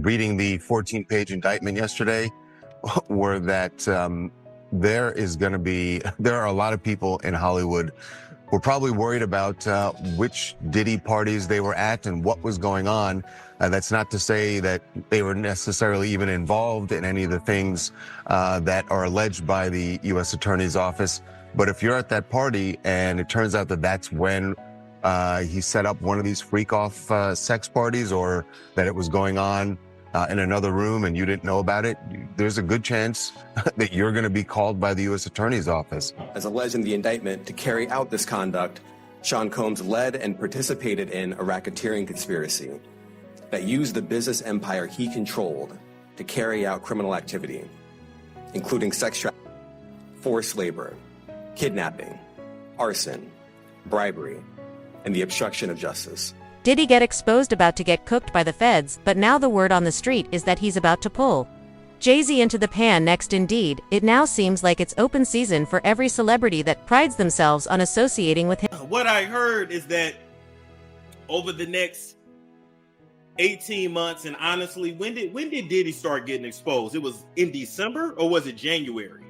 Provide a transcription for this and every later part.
reading the 14-page indictment yesterday were that there are a lot of people in Hollywood who are probably worried about which Diddy parties they were at and what was going on. That's not to say that they were necessarily even involved in any of the things that are alleged by the U.S. Attorney's Office. But if you're at that party and it turns out that that's when he set up one of these freak-off sex parties, or that it was going on in another room and you didn't know about it, there's a good chance that you're going to be called by the U.S. Attorney's Office. As alleged in the indictment, to carry out this conduct, Sean Combs led and participated in a racketeering conspiracy that used the business empire he controlled to carry out criminal activity, including sex trafficking, forced labor, kidnapping, arson, bribery, and the obstruction of justice. Diddy get exposed about to get cooked by the feds, but now the word on the street is that he's about to pull Jay-Z into the pan next. Indeed, it now seems like it's open season for every celebrity that prides themselves on associating with him. What I heard is that over the next 18 months, and honestly, when did Diddy start getting exposed? It was in December, or was it January?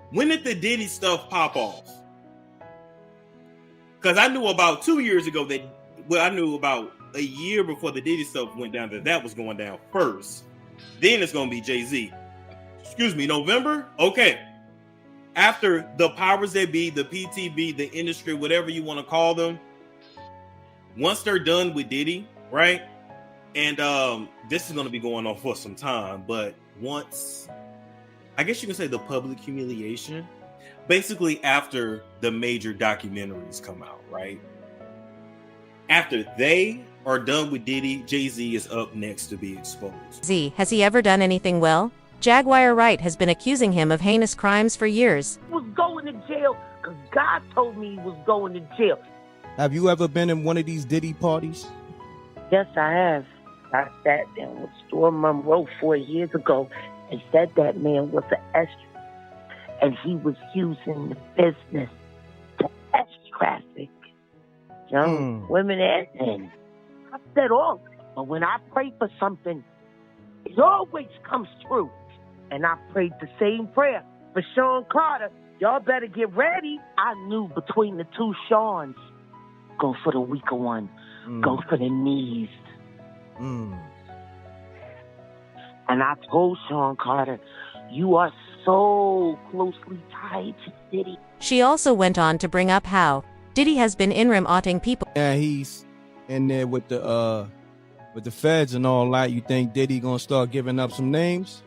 When did the Diddy stuff pop off? Because I knew about 2 years ago I knew about a year before the Diddy stuff went down that was going down first. Then it's going to be Jay-Z. Excuse me, November? Okay. After the powers that be, the PTB, the industry, whatever you want to call them, once they're done with Diddy, right? And this is going to be going on for some time, but once, I guess you can say the public humiliation, basically after the major documentaries come out, right? After they are done with Diddy, Jay-Z is up next to be exposed. Has he ever done anything well? Jaguar Wright has been accusing him of heinous crimes for years. He was going to jail because God told me he was going to jail. Have you ever been in one of these Diddy parties? Yes, I have. I sat down with Storm Monroe 4 years ago and said that man was an extra, and he was using the business to traffic young women and men. I said all, but when I pray for something, it always comes through. And I prayed the same prayer for Sean Carter. Y'all better get ready. I knew between the two Seans, go for the weaker one. Go for the knees. And I told Sean Carter, you are so closely tied to Diddy. She also went on to bring up how Diddy has been in-rim-outing people. Yeah, he's in there with the feds and all that. You think Diddy gonna start giving up some names?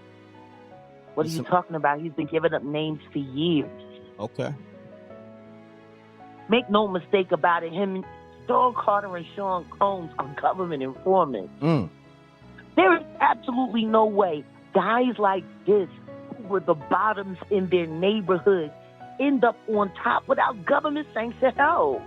What are you talking about? He's been giving up names for years. Okay. Make no mistake about it, him, Sean Carter and Sean Combs are government informants. There is absolutely no way guys like this, who were the bottoms in their neighborhood, end up on top without government sanctioned help.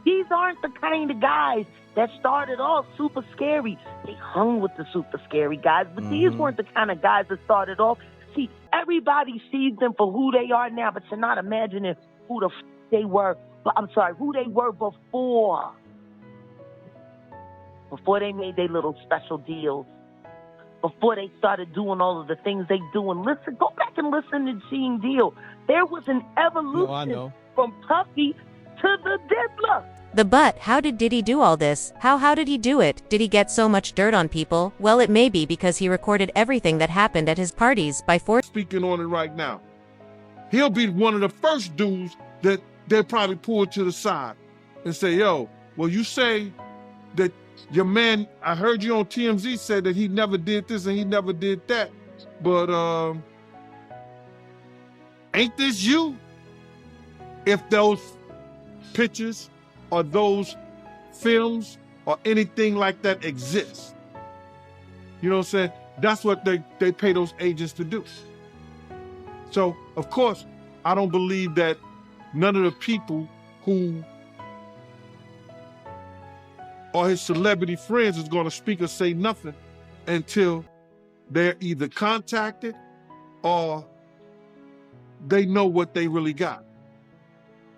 These aren't the kind of guys that started off super scary. They hung with the super scary guys, but these weren't the kind of guys that started off. See, everybody sees them for who they are now, but you're not imagining who the they were. Who they were before. Before they made their little special deals. Before they started doing all of the things they do. And listen, go back and listen to Gene Deal. There was an evolution from Puffy to the Diddler. How did Diddy do all this? How did he do it? Did he get so much dirt on people? Well, it may be because he recorded everything that happened at his parties by force. Speaking on it right now. He'll be one of the first dudes that they'll probably pull to the side and say, yo, well, you say that your man, I heard you on TMZ said that he never did this and he never did that. But ain't this you? If those pictures or those films or anything like that exist. You know what I'm saying? That's what they pay those agents to do. So, of course, I don't believe that none of the people who are his celebrity friends is going to speak or say nothing until they're either contacted or they know what they really got.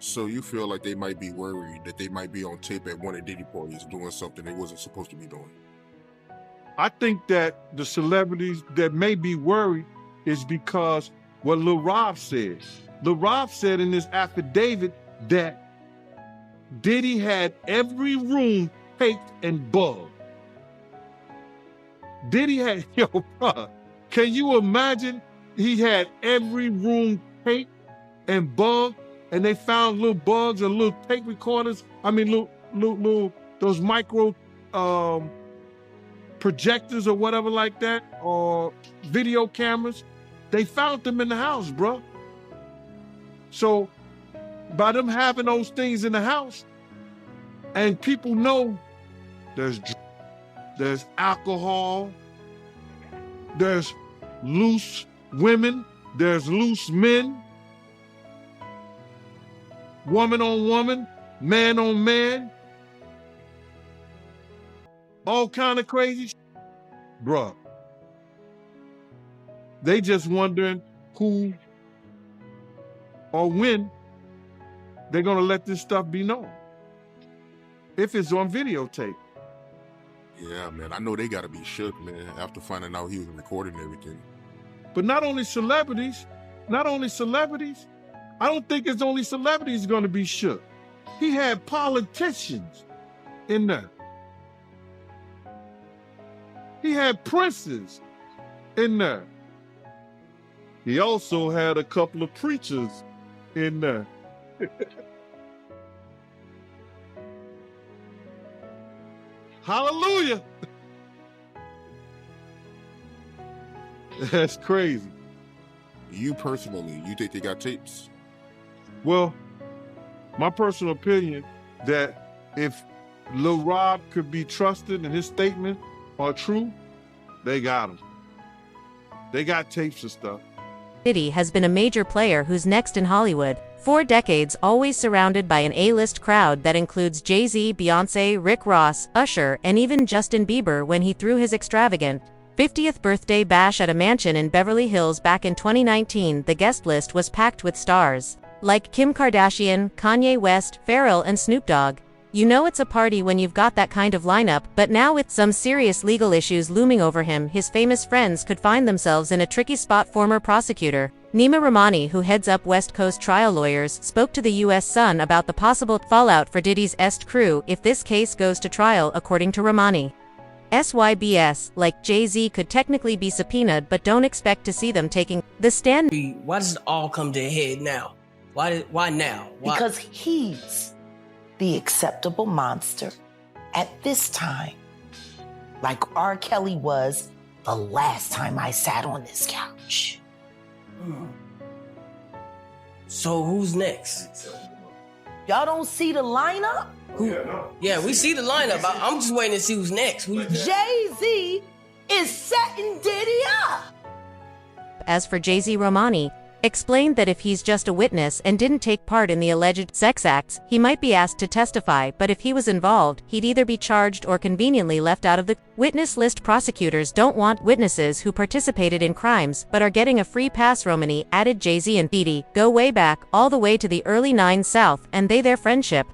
So you feel like they might be worried that they might be on tape at one of Diddy parties doing something they wasn't supposed to be doing? I think that the celebrities that may be worried is because what Lil Rob said. Lil Rob said in this affidavit that Diddy had every room taped and bugged. Diddy had, yo, bro, can you imagine he had every room taped and bugged, and they found little bugs and little tape recorders, little those micro projectors or whatever like that, or video cameras. They found them in the house, bro. So by them having those things in the house, and people know there's alcohol, there's loose women, there's loose men, woman on woman, man on man, all kind of crazy shit. Bruh, they just wondering who or when they're gonna let this stuff be known. If it's on videotape. Yeah, man. I know they gotta be shook, man, after finding out he was recording everything. But not only celebrities, I don't think it's only celebrities gonna be shook. He had politicians in there. He had princes in there. He also had a couple of preachers in there. Hallelujah. That's crazy. You personally, you think they got tapes? Well, my personal opinion that if Lil Rob could be trusted and his statement are true, they got him. They got tapes and stuff. Diddy has been a major player who's next in Hollywood. 4 decades, always surrounded by an A-list crowd that includes Jay-Z, Beyonce, Rick Ross, Usher, and even Justin Bieber when he threw his extravagant 50th birthday bash at a mansion in Beverly Hills back in 2019. The guest list was packed with stars like Kim Kardashian, Kanye West, Pharrell, and Snoop Dogg. You know it's a party when you've got that kind of lineup, but now with some serious legal issues looming over him, his famous friends could find themselves in a tricky spot. Former prosecutor Nima Rahmani, who heads up West Coast trial lawyers, spoke to the U.S. Sun about the possible fallout for Diddy's Est crew if this case goes to trial. According to Rahmani, SYBS, like Jay-Z, could technically be subpoenaed, but don't expect to see them taking the stand. Why does it all come to a head now? Why now? Why? Because he's the acceptable monster at this time, like R. Kelly was the last time I sat on this couch. So who's next? Y'all don't see the lineup? Yeah, we see the lineup. I'm just waiting to see who's next. Jay-Z is setting Diddy up. As for Jay-Z, Rahmani explained that if he's just a witness and didn't take part in the alleged sex acts, he might be asked to testify, but if he was involved, he'd either be charged or conveniently left out of the witness list. Prosecutors don't want witnesses who participated in crimes but are getting a free pass. Rahmani added Jay-Z and Diddy go way back, all the way to the early 90s South, and their friendship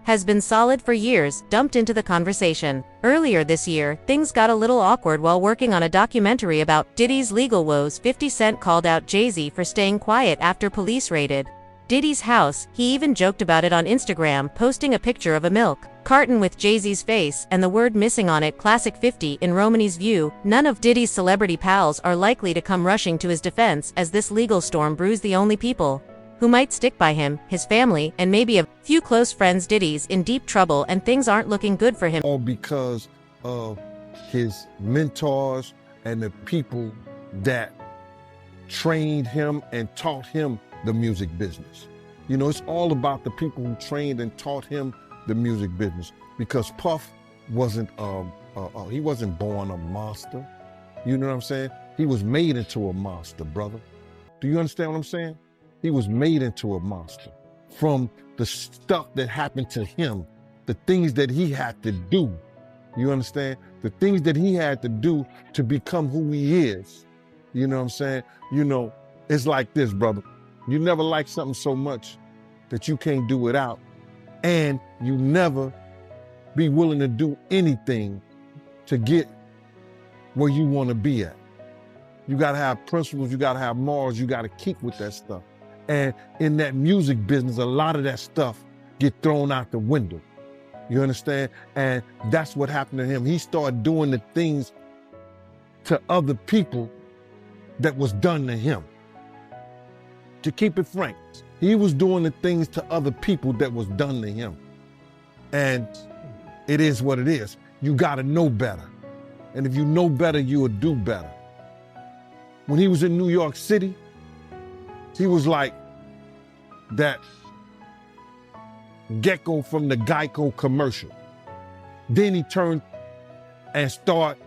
has been solid for years. Dumped into the conversation. Earlier this year, things got a little awkward while working on a documentary about Diddy's legal woes. 50 Cent called out Jay-Z for staying quiet after police raided Diddy's house. He even joked about it on Instagram, posting a picture of a milk carton with Jay-Z's face and the word missing on it. Classic. 50. In Rahmani's view, none of Diddy's celebrity pals are likely to come rushing to his defense as this legal storm brews. The only people who might stick by him, his family, and maybe a few close friends. Diddy's in deep trouble and things aren't looking good for him. All because of his mentors and the people that trained him and taught him the music business. You know, it's all about the people who trained and taught him the music business, because Puff wasn't, he wasn't born a monster. You know what I'm saying? He was made into a monster, brother. Do you understand what I'm saying? He was made into a monster from the stuff that happened to him, the things that he had to do. You understand? The things that he had to do to become who he is. You know what I'm saying? You know, it's like this, brother. You never like something so much that you can't do without, and you never be willing to do anything to get where you want to be at. You got to have principles, you got to have morals, you got to keep with that stuff. And in that music business, a lot of that stuff get thrown out the window. You understand? And that's what happened to him. He started doing the things to other people that was done to him. To keep it frank, he was doing the things to other people that was done to him. And it is what it is. You got to know better. And if you know better, you will do better. When he was in New York City, he was like that gecko from the Geico commercial. Then he turned and started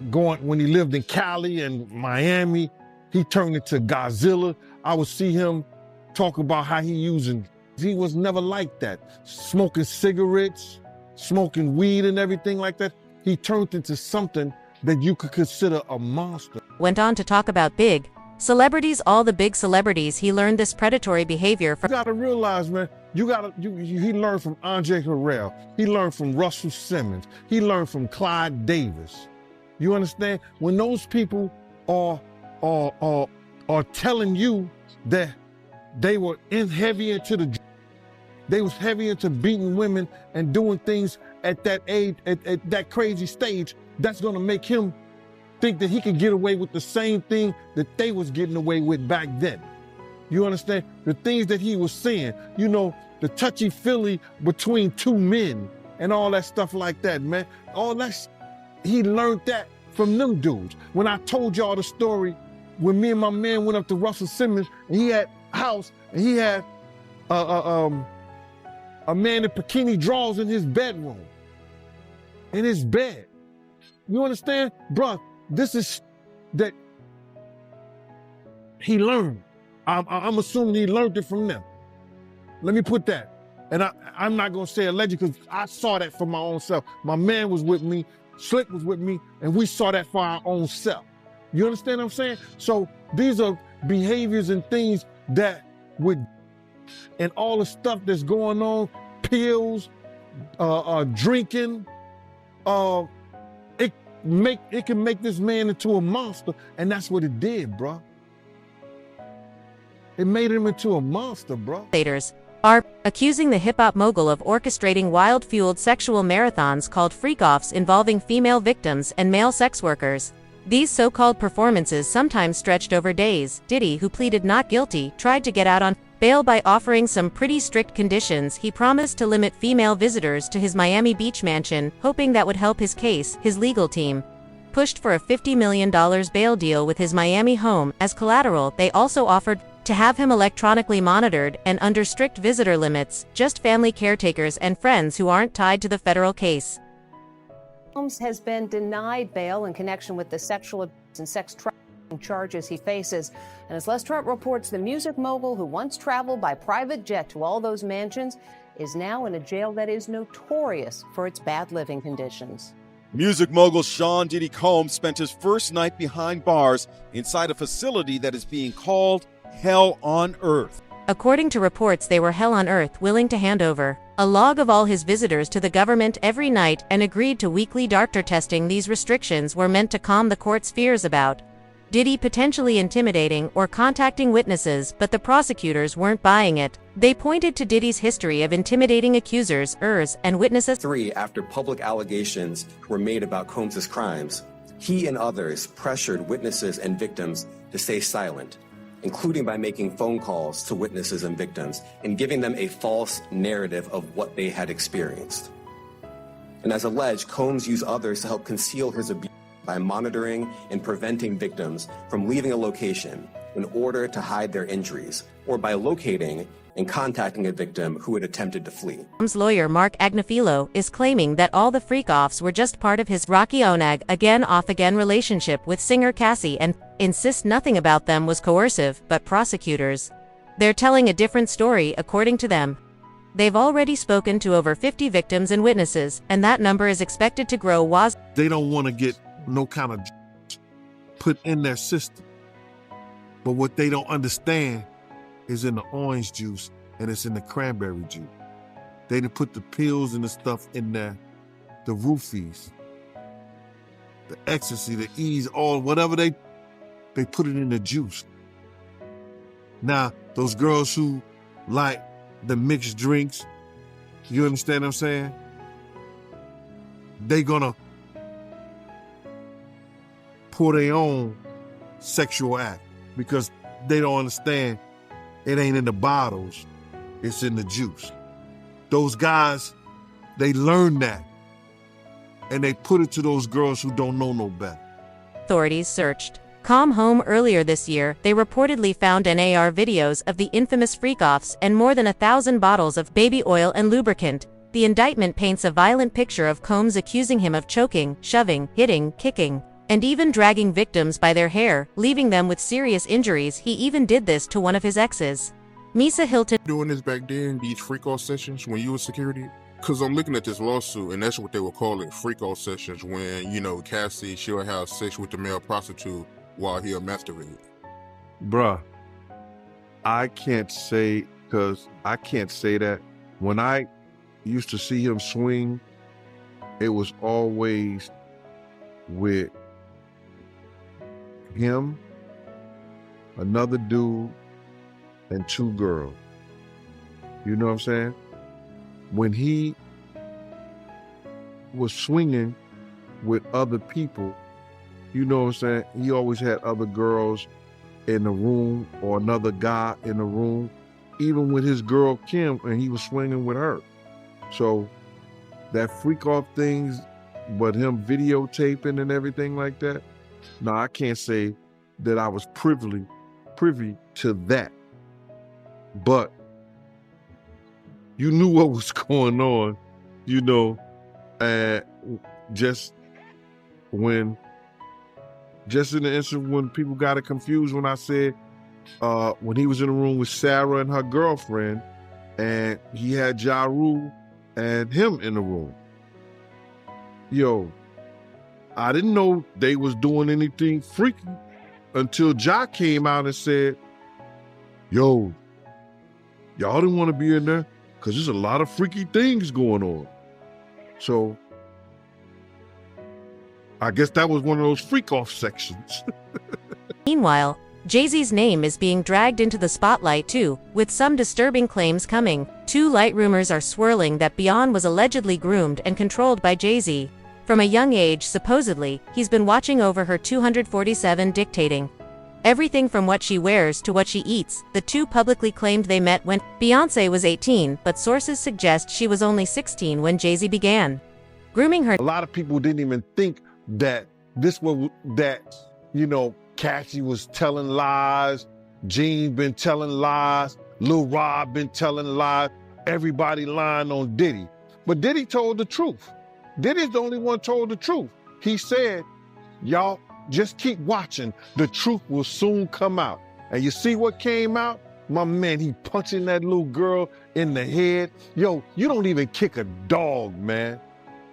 going, when he lived in Cali and Miami, he turned into Godzilla. I would see him talk about how he was never like that. Smoking cigarettes, smoking weed and everything like that. He turned into something that you could consider a monster. Went on to talk about big celebrities, all the big celebrities he learned this predatory behavior from. You gotta realize, man, he learned from Andre Harrell. He learned from Russell Simmons. He learned from Clyde Davis. You understand? When those people are telling you that they were heavy into they was heavy into beating women and doing things at that age, at that crazy stage, that's gonna make him think that he could get away with the same thing that they was getting away with back then. You understand? The things that he was saying, you know, the touchy-feely between two men and all that stuff like that, man. All that, he learned that from them dudes. When I told y'all the story, when me and my man went up to Russell Simmons, and he had a house, and he had a man in bikini drawers in his bedroom, in his bed. You understand? Bruh, this is that he learned. I'm assuming he learned it from them. Let me put that. And I'm not gonna say alleged because I saw that for my own self. My man was with me, Slick was with me, and we saw that for our own self. You understand what I'm saying? So these are behaviors and things that would, and all the stuff that's going on, pills, drinking, it can make this man into a monster, and that's what it did, bro. It made him into a monster, bro. Are accusing the hip-hop mogul of orchestrating wild-fueled sexual marathons called freak-offs involving female victims and male sex workers. These so-called performances sometimes stretched over days. Diddy, who pleaded not guilty, tried to get out on bail by offering some pretty strict conditions. He promised to limit female visitors to his Miami Beach mansion, hoping that would help his case. His legal team pushed for a $50 million bail deal with his Miami home. As collateral, they also offered to have him electronically monitored and under strict visitor limits, just family caretakers and friends who aren't tied to the federal case. Combs has been denied bail in connection with the sexual abuse and sex trafficking charges he faces. And as Les Trump reports, the music mogul who once traveled by private jet to all those mansions is now in a jail that is notorious for its bad living conditions. Music mogul Sean Diddy Combs spent his first night behind bars inside a facility that is being called Hell on Earth. According to reports, they were hell on earth, willing to hand over a log of all his visitors to the government every night and agreed to weekly doctor testing. These restrictions were meant to calm the court's fears about Diddy potentially intimidating or contacting witnesses, but the prosecutors weren't buying it. They pointed to Diddy's history of intimidating accusers, and witnesses. 3, after public allegations were made about Combs' crimes, he and others pressured witnesses and victims to stay silent, including by making phone calls to witnesses and victims and giving them a false narrative of what they had experienced. And as alleged, Combs used others to help conceal his abuse by monitoring and preventing victims from leaving a location in order to hide their injuries, or by locating and contacting a victim who had attempted to flee. Combs' lawyer Mark Agnifilo is claiming that all the freak-offs were just part of his Rocky Onag again-off-again relationship with singer Cassie and insists nothing about them was coercive, but prosecutors, they're telling a different story according to them. They've already spoken to over 50 victims and witnesses, and that number is expected to grow. They don't want to get no kind of put in their system. But what they don't understand is in the orange juice and it's in the cranberry juice. They done put the pills and the stuff in there, the roofies, the ecstasy, the ease, all whatever they put it in the juice. Now, those girls who like the mixed drinks, you understand what I'm saying? They gonna pour their own sexual act because they don't understand it ain't in the bottles, it's in the juice. Those guys, they learn that and they put it to those girls who don't know no better. Authorities searched Calm home earlier this year. They reportedly found NAR videos of the infamous freak-offs and more than 1,000 bottles of baby oil and lubricant. The indictment paints a violent picture of Combs, accusing him of choking, shoving, hitting, kicking, and even dragging victims by their hair, leaving them with serious injuries. He even did this to one of his exes. Misa Hilton doing this back then, these freak-off sessions when you were security? Because I'm looking at this lawsuit, and that's what they were calling freak-off sessions when, you know, Cassie, she'll have sex with the male prostitute while he'll masturbate. Bruh, I can't say, because I can't say that. When I used to see him swing, it was always with him, another dude, and two girls. You know what I'm saying? When he was swinging with other people, you know what I'm saying? He always had other girls in the room or another guy in the room, even with his girl Kim, and he was swinging with her. So that freak off things, but him videotaping and everything like that, no, I can't say that I was privy to that. But you knew what was going on, you know, just in the instant when people got it confused when I said, when he was in the room with Sarah and her girlfriend, and he had Ja Rule and him in the room. Yo, I didn't know they was doing anything freaky until Ja came out and said, yo, y'all didn't want to be in there because there's a lot of freaky things going on. So I guess that was one of those freak-off sections. Meanwhile, Jay-Z's name is being dragged into the spotlight too, with some disturbing claims coming. 2 light rumors are swirling that Beyonce was allegedly groomed and controlled by Jay-Z. From a young age, supposedly, he's been watching over her 247, dictating everything from what she wears to what she eats. The two publicly claimed they met when Beyoncé was 18, but sources suggest she was only 16 when Jay-Z began grooming her. A lot of people didn't even think that you know, Cassie was telling lies, Gene been telling lies, Lil Rob been telling lies, everybody lying on Diddy. But Diddy told the truth. Diddy's the only one told the truth. He said, y'all, just keep watching. The truth will soon come out. And you see what came out? My man, he punching that little girl in the head. Yo, you don't even kick a dog, man.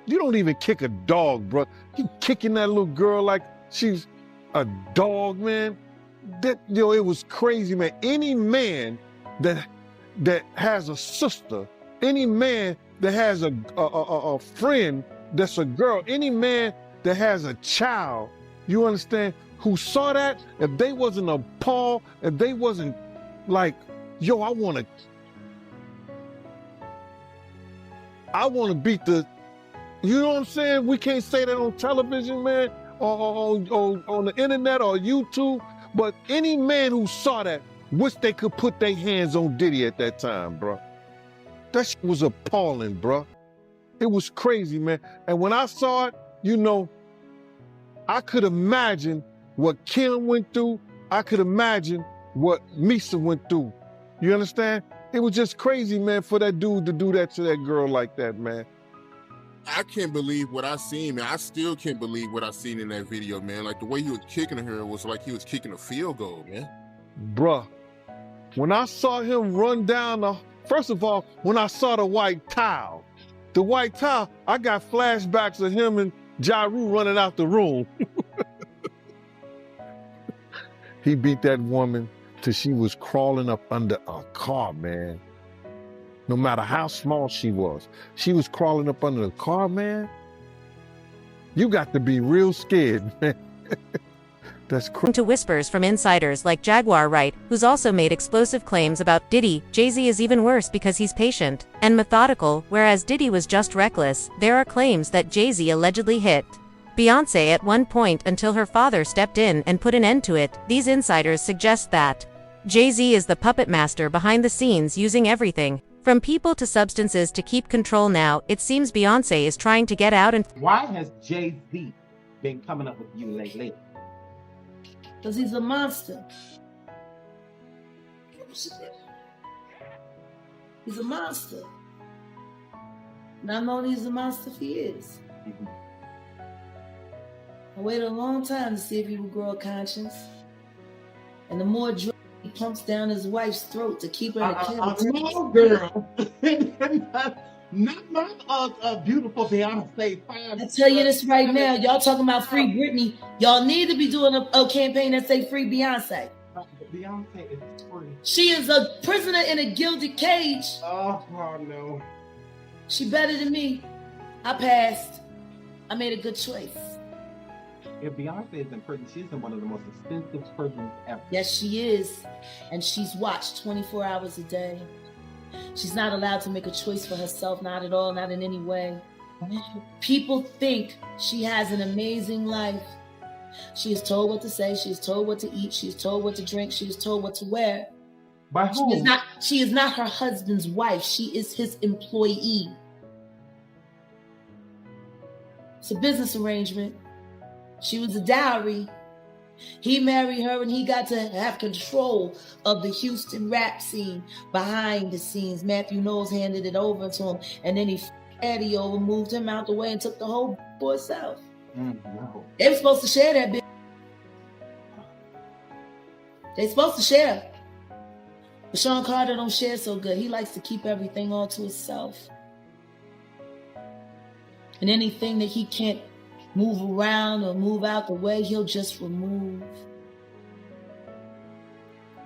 You don't even kick a dog, bro. He kicking that little girl like she's a dog, man. It was crazy, man. Any man that has a sister, any man that has a friend that's a girl, any man that has a child, you understand, who saw that, if they wasn't appalled, if they wasn't like, yo, I want to beat the, you know what I'm saying? We can't say that on television, man, or on the internet or YouTube, but any man who saw that wish they could put their hands on Diddy at that time, bro. That shit was appalling, bro. It was crazy, man. And when I saw it, you know, I could imagine what Kim went through. I could imagine what Misa went through. You understand? It was just crazy, man, for that dude to do that to that girl like that, man. I can't believe what I seen, man. I still can't believe what I seen in that video, man. Like the way he was kicking her was like he was kicking a field goal, man. Bruh, when I saw him run down first of all, when I saw the white towel, I got flashbacks of him and Ja Rule running out the room. He beat that woman till she was crawling up under a car, man. no matter how small she was. She was crawling up under the car, man. You got to be real scared, man. That's crazy. To whispers from insiders like Jaguar Wright, who's also made explosive claims about Diddy. Jay-Z is even worse because he's patient and methodical, whereas Diddy was just reckless. There are claims that Jay-Z allegedly hit Beyonce at one point until her father stepped in and put an end to it. These insiders suggest that Jay-Z is the puppet master behind the scenes, using everything from people to substances to keep control. Now, it seems Beyonce is trying to get out and... Why has Jay-Z been coming up with you lately? Because he's a monster. He's a monster. And I know he's a monster for years. I waited a long time to see if he would grow a conscience. And the more drugs he pumps down his wife's throat to keep her in a captivity. No, girl. Not my beautiful Beyonce. I tell you this right now, y'all talking about free Britney. Y'all need to be doing a campaign that say free Beyonce. Beyonce is free. She is a prisoner in a gilded cage. Oh no. She better than me. I passed. I made a good choice. If Beyonce is in prison, she's in one of the most expensive prisons ever. Yes, she is. And she's watched 24 hours a day. She's not allowed to make a choice for herself, not at all, not in any way. People think she has an amazing life. She is told what to say, she is told what to eat, she is told what to drink, she is told what to wear. By whom? She is not her husband's wife, she is his employee. It's a business arrangement. She was a dowry. He married her and he got to have control of the Houston rap scene behind the scenes. Matthew Knowles handed it over to him, and then he Eddie over, moved him out the way and took the whole for himself. No. They were supposed to share that bitch. They supposed to share. But Sean Carter don't share so good. He likes to keep everything all to himself. And anything that he can't move around or move out the way, he'll just remove.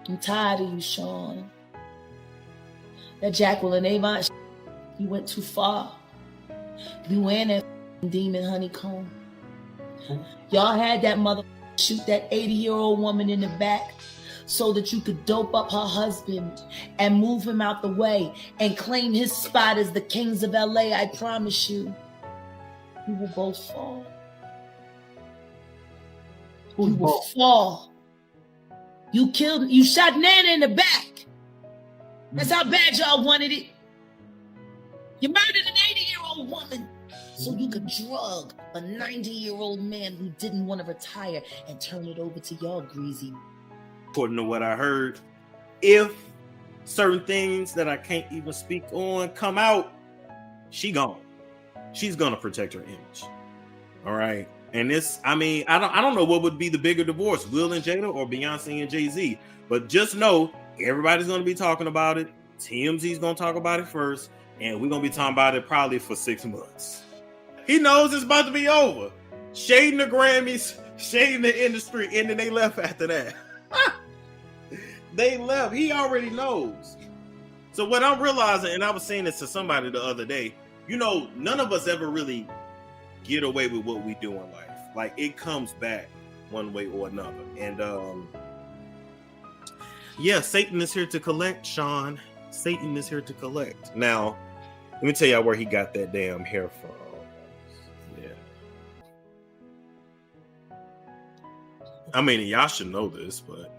I'm tired of you, Sean. That Jacqueline Avon, you went too far. You and that demon honeycomb. Y'all had that mother shoot that 80-year-old woman in the back so that you could dope up her husband and move him out the way and claim his spot as the kings of LA. I promise you, you will both fall. You will fall. You shot Nana in the back. That's how bad y'all wanted it. You murdered an 80-year-old woman so you could drug a 90-year-old man who didn't want to retire and turn it over to y'all greasy. According to what I heard, if certain things that I can't even speak on come out, she gone. She's gonna protect her image. All right. And this, I mean, I don't know what would be the bigger divorce, Will and Jada or Beyonce and Jay-Z. But just know everybody's gonna be talking about it. TMZ's gonna talk about it first, and we're gonna be talking about it probably for 6 months. He knows it's about to be over. Shading the Grammys, shading the industry, and then they left after that. They left. He already knows. So what I'm realizing, and I was saying this to somebody the other day, you know, none of us ever really get away with what we do in life. Like, it comes back one way or another. And yeah, Satan is here to collect, Sean. Satan is here to collect. Now, let me tell y'all where he got that damn hair from. Yeah. I mean, y'all should know this, but